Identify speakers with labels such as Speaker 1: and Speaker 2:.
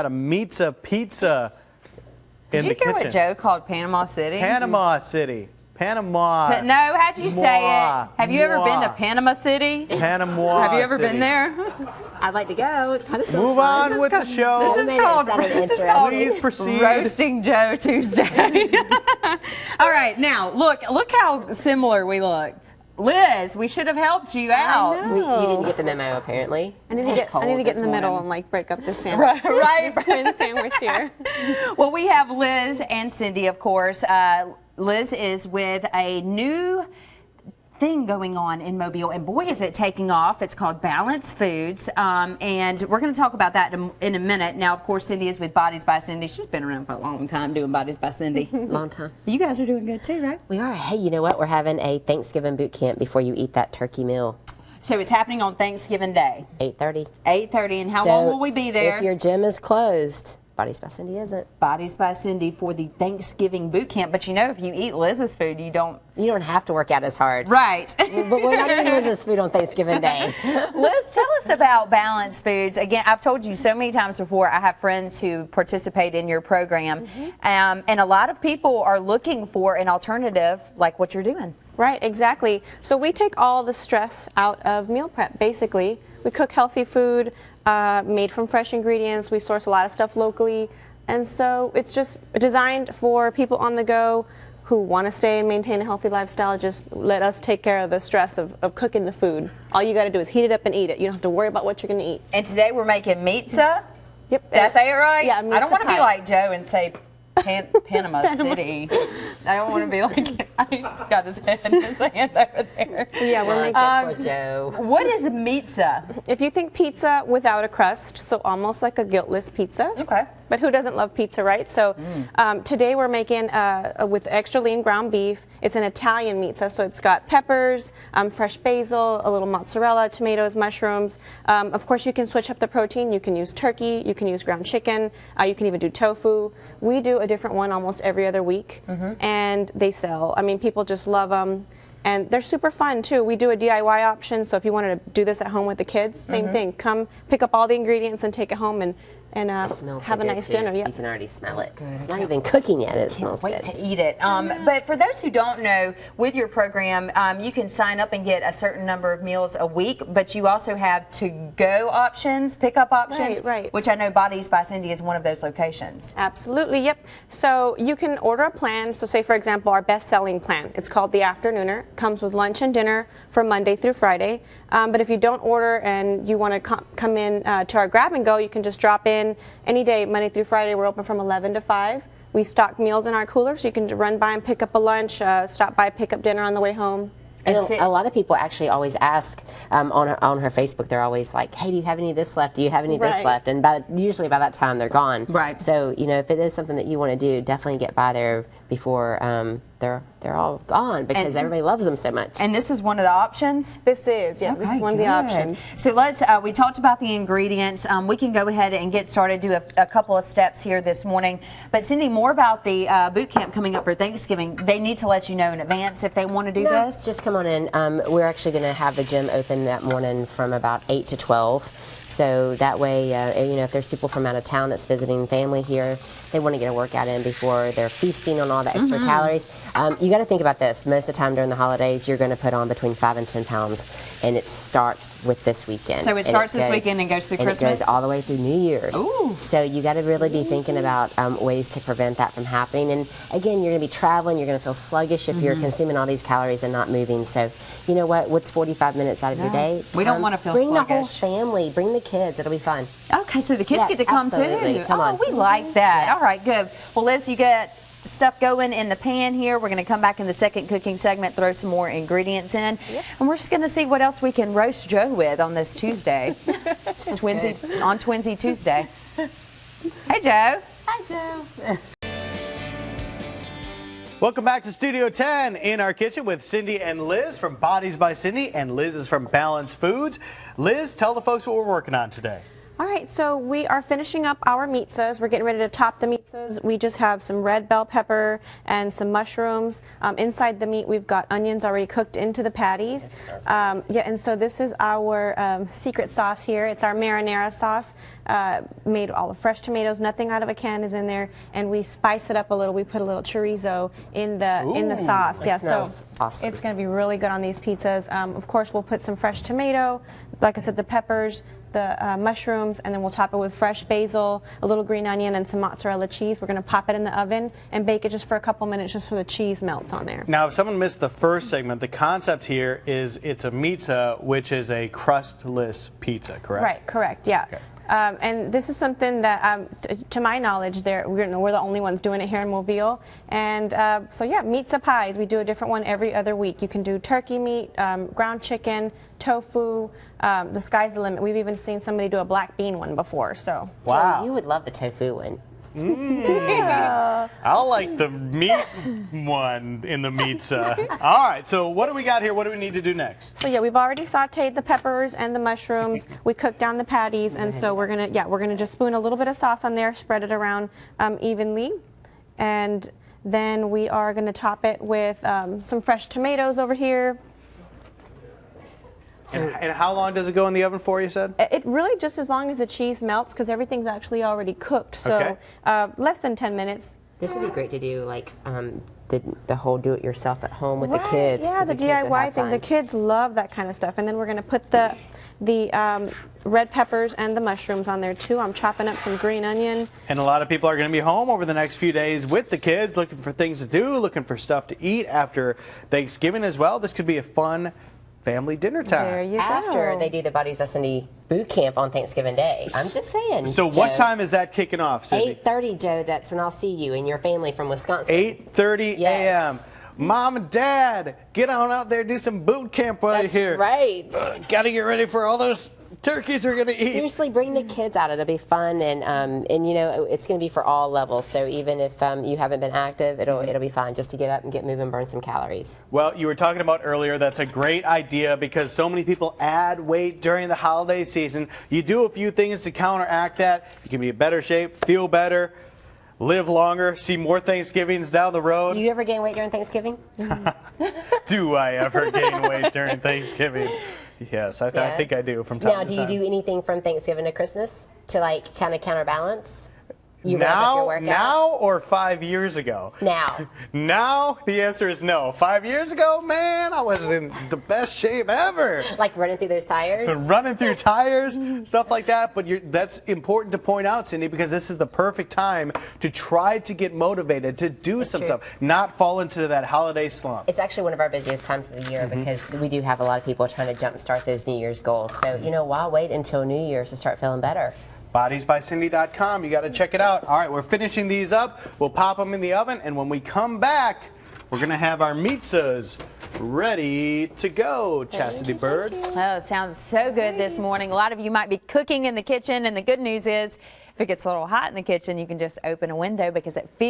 Speaker 1: Got a Meatza pizza in the kitchen.
Speaker 2: Did you hear what Joe called Panama City?
Speaker 1: Panama City. Panama.
Speaker 2: But no, how'd you say it? Have you ever been to Panama City?
Speaker 1: Panama.
Speaker 2: Have you ever
Speaker 1: City.
Speaker 2: been there?
Speaker 3: I'd like to go. It kind of sounds
Speaker 1: Move
Speaker 3: fun.
Speaker 1: on with the show.
Speaker 2: This is called
Speaker 1: Please proceed.
Speaker 2: Roasting Joe Tuesday. All right, now look how similar we look. Liz, we should have helped you out.
Speaker 3: You didn't get the memo, apparently.
Speaker 4: I need to get in the middle and like break up this sandwich.
Speaker 2: Right.
Speaker 4: Twin sandwich here.
Speaker 2: Well, we have Liz and Cindy, of course. Liz is with a new thing going on in Mobile, and boy, is it taking off. It's called Balanced Foods, and we're going to talk about that in a minute. Now, of course, Cindy is with Bodies by Cindy. She's been around for a long time doing Bodies by Cindy.
Speaker 3: Long time.
Speaker 2: You guys are doing good too, right?
Speaker 3: We are. Hey, you know what? We're having a Thanksgiving boot camp before you eat that turkey meal.
Speaker 2: So it's happening on Thanksgiving Day.
Speaker 3: 8:30.
Speaker 2: 8:30, and how long will we be there?
Speaker 3: If your gym is closed, Bodies by Cindy isn't.
Speaker 2: Bodies by Cindy for the Thanksgiving boot camp. But you know, if you eat Liz's food, you don't
Speaker 3: have to work out as hard.
Speaker 2: Right.
Speaker 3: But we're not eating Liz's food on Thanksgiving Day.
Speaker 2: Liz, tell us about Balanced Foods. Again, I've told you so many times before, I have friends who participate in your program, and a lot of people are looking for an alternative like what you're doing.
Speaker 4: Right, exactly. So we take all the stress out of meal prep, basically. We cook healthy food, made from fresh ingredients. We source a lot of stuff locally. And so it's just designed for people on the go who want to stay and maintain a healthy lifestyle. Just let us take care of the stress of cooking the food. All you got to do is heat it up and eat it. You don't have to worry about what you're going to eat.
Speaker 2: And today we're making Meatza.
Speaker 4: Yep.
Speaker 2: Did I say it right?
Speaker 4: Yeah,
Speaker 2: I don't want to be
Speaker 4: pie.
Speaker 2: like Joe and say Panama City. I don't want to be like, he's got his hand over there.
Speaker 4: Yeah, we're making
Speaker 3: Poor Joe.
Speaker 2: What is a Meatza?
Speaker 4: If you think pizza without a crust, so almost like a guiltless pizza.
Speaker 2: Okay.
Speaker 4: But who doesn't love pizza, right? So today we're making with extra lean ground beef. It's an Italian pizza, so it's got peppers, fresh basil, a little mozzarella, tomatoes, mushrooms. Of course, you can switch up the protein. You can use turkey, you can use ground chicken, you can even do tofu. We do a different one almost every other week, and they sell. I mean, people just love them. And they're super fun too. We do a DIY option, so if you wanted to do this at home with the kids, same thing. Come pick up all the ingredients and take it home and have a nice dinner.
Speaker 3: You can already smell it. It's not even cooking yet. It smells good.
Speaker 2: Wait to eat it. But for those who don't know, with your program, you can sign up and get a certain number of meals a week, but you also have to-go options, pickup options,
Speaker 4: Right.
Speaker 2: which I know Bodies by Cindy is one of those locations.
Speaker 4: Absolutely, yep. So you can order a plan. So say, for example, our best-selling plan. It's called the Afternooner. Comes with lunch and dinner from Monday through Friday. But if you don't order and you want to come in to our grab and go, you can just drop in any day, Monday through Friday. We're open from 11 to 5. We stock meals in our cooler, so you can run by and pick up a lunch, stop by, pick up dinner on the way home.
Speaker 3: And a lot of people actually always ask on her Facebook, they're always like, hey, do you have any of this left? Do you have any of this left? And usually by that time, they're gone.
Speaker 2: Right.
Speaker 3: So, if it is something that you want to do, definitely get by there before they're all gone, because everybody loves them so much.
Speaker 2: And this is one of the options?
Speaker 4: This is, yeah, this is one of the options.
Speaker 2: So let's, we talked about the ingredients. We can go ahead and get started, do a couple of steps here this morning. But Cindy, more about the boot camp coming up for Thanksgiving. They need to let you know in advance if they want to do this?
Speaker 3: Just come on in. We're actually going to have the gym open that morning from about 8 to 12. So that way, if there's people from out of town that's visiting family here, they want to get a workout in before they're feasting on all the extra calories. You got to think about this. Most of the time during the holidays, you're going to put on between 5 and 10 pounds, and it starts with this weekend.
Speaker 2: So it starts this weekend and goes through Christmas?
Speaker 3: And it goes all the way through New Year's.
Speaker 2: Ooh.
Speaker 3: So you got to really be thinking about ways to prevent that from happening. And again, you're going to be traveling. You're going to feel sluggish if you're consuming all these calories and not moving. So you know what? What's 45 minutes out of your day?
Speaker 2: We don't want to feel
Speaker 3: sluggish. Bring the whole family. Bring the kids. It'll be fun.
Speaker 2: Okay, so the kids get to come too.
Speaker 3: Come on.
Speaker 2: We like that.
Speaker 3: Yeah.
Speaker 2: All right, good. Well, Liz, you got stuff going in the pan here. We're going to come back in the second cooking segment, throw some more ingredients in, and we're just going to see what else we can roast Joe with on this Tuesday. On Twinsy Tuesday. Hey, Joe.
Speaker 3: Hi, Joe.
Speaker 1: Welcome back to Studio 10 in our kitchen with Cindy and Liz from Bodies by Cindy, and Liz is from Balanced Foods. Liz, tell the folks what we're working on today.
Speaker 4: All right, so we are finishing up our Meatzas. We're getting ready to top the Meatzas. We just have some red bell pepper and some mushrooms. Inside the meat, we've got onions already cooked into the patties. Yeah, and so this is our secret sauce here. It's our marinara sauce, made all of fresh tomatoes. Nothing out of a can is in there, and we spice it up a little. We put a little chorizo in the sauce. Yeah, so
Speaker 3: awesome.
Speaker 4: it's going to be really good on these pizzas. Of course, we'll put some fresh tomato. Like I said, the peppers, the mushrooms, and then we'll top it with fresh basil, a little green onion, and some mozzarella cheese. We're going to pop it in the oven and bake it just for a couple minutes just so the cheese melts on there.
Speaker 1: Now, if someone missed the first segment, the concept here is it's a Meatza, which is a crustless pizza, correct?
Speaker 4: Right, correct, yeah.
Speaker 1: Okay.
Speaker 4: And this is something that, to my knowledge, we're the only ones doing it here in Mobile. And so yeah, Meatza pies, we do a different one every other week. You can do turkey meat, ground chicken, tofu. The sky's the limit. We've even seen somebody do a black bean one before. So
Speaker 1: Wow.
Speaker 3: So you would love the tofu one.
Speaker 1: I like the meat one in the Meatza. All right, so what do we got here? What do we need to do next?
Speaker 4: So yeah, we've already sauteed the peppers and the mushrooms. We cooked down the patties, and so we're gonna just spoon a little bit of sauce on there, spread it around evenly, and then we are gonna top it with some fresh tomatoes over here.
Speaker 1: And how long does it go in the oven for, you said?
Speaker 4: It really just as long as the cheese melts, because everything's actually already cooked. So less than 10 minutes.
Speaker 3: This would be great to do, like the whole do-it-yourself at home with the
Speaker 4: Right,
Speaker 3: kids.
Speaker 4: yeah,
Speaker 3: 'cause
Speaker 4: the
Speaker 3: kids would
Speaker 4: DIY
Speaker 3: have
Speaker 4: thing.
Speaker 3: fun.
Speaker 4: The kids love that kind of stuff. And then we're going to put the red peppers and the mushrooms on there too. I'm chopping up some green onion.
Speaker 1: And a lot of people are going to be home over the next few days with the kids, looking for things to do, looking for stuff to eat after Thanksgiving as well. This could be a fun family dinner time.
Speaker 4: There you
Speaker 3: After
Speaker 4: go.
Speaker 3: they do the Bodies Vicinity boot camp on Thanksgiving Day. I'm just saying.
Speaker 1: So what
Speaker 3: Joe.
Speaker 1: time is that kicking off, Sydney?
Speaker 3: 8:30, Joe. That's when I'll see you and your family from Wisconsin.
Speaker 1: 8:30
Speaker 3: Yes.
Speaker 1: a.m. Mom and Dad, get on out there, do some boot camp right
Speaker 3: That's
Speaker 1: here.
Speaker 3: right.
Speaker 1: Gotta get ready for all those turkeys we're gonna eat.
Speaker 3: Seriously, bring the kids out. It'll be fun, and you know it's going to be for all levels. So even if you haven't been active, it'll be fun just to get up and get moving, burn some calories.
Speaker 1: Well, you were talking about earlier, that's a great idea because so many people add weight during the holiday season. You do a few things to counteract that. You can be in better shape, feel better, live longer, see more Thanksgivings down the road.
Speaker 3: Do you ever gain weight during Thanksgiving?
Speaker 1: Do I ever gain weight during Thanksgiving? Yes, I think I do from time
Speaker 3: Now,
Speaker 1: to
Speaker 3: do
Speaker 1: time.
Speaker 3: you do anything from Thanksgiving to Christmas to like kind of counterbalance? You ramp up your workouts?
Speaker 1: Now or 5 years ago?
Speaker 3: Now.
Speaker 1: Now, the answer is no. 5 years ago, man, I was in the best shape ever.
Speaker 3: Like running through those tires?
Speaker 1: Running through tires, stuff like that. But that's important to point out, Cindy, because this is the perfect time to try to get motivated, to do some
Speaker 3: true.
Speaker 1: stuff, not fall into that holiday slump.
Speaker 3: It's actually one of our busiest times of the year because we do have a lot of people trying to jumpstart those New Year's goals. So, you know, why wait until New Year's to start feeling better?
Speaker 1: Bodiesbycindy.com. You got to check it out. All right, we're finishing these up. We'll pop them in the oven, and when we come back, we're going to have our Meatzas ready to go. Chastity Bird.
Speaker 2: Oh, it sounds so good this morning. A lot of you might be cooking in the kitchen, and the good news is if it gets a little hot in the kitchen, you can just open a window because it feels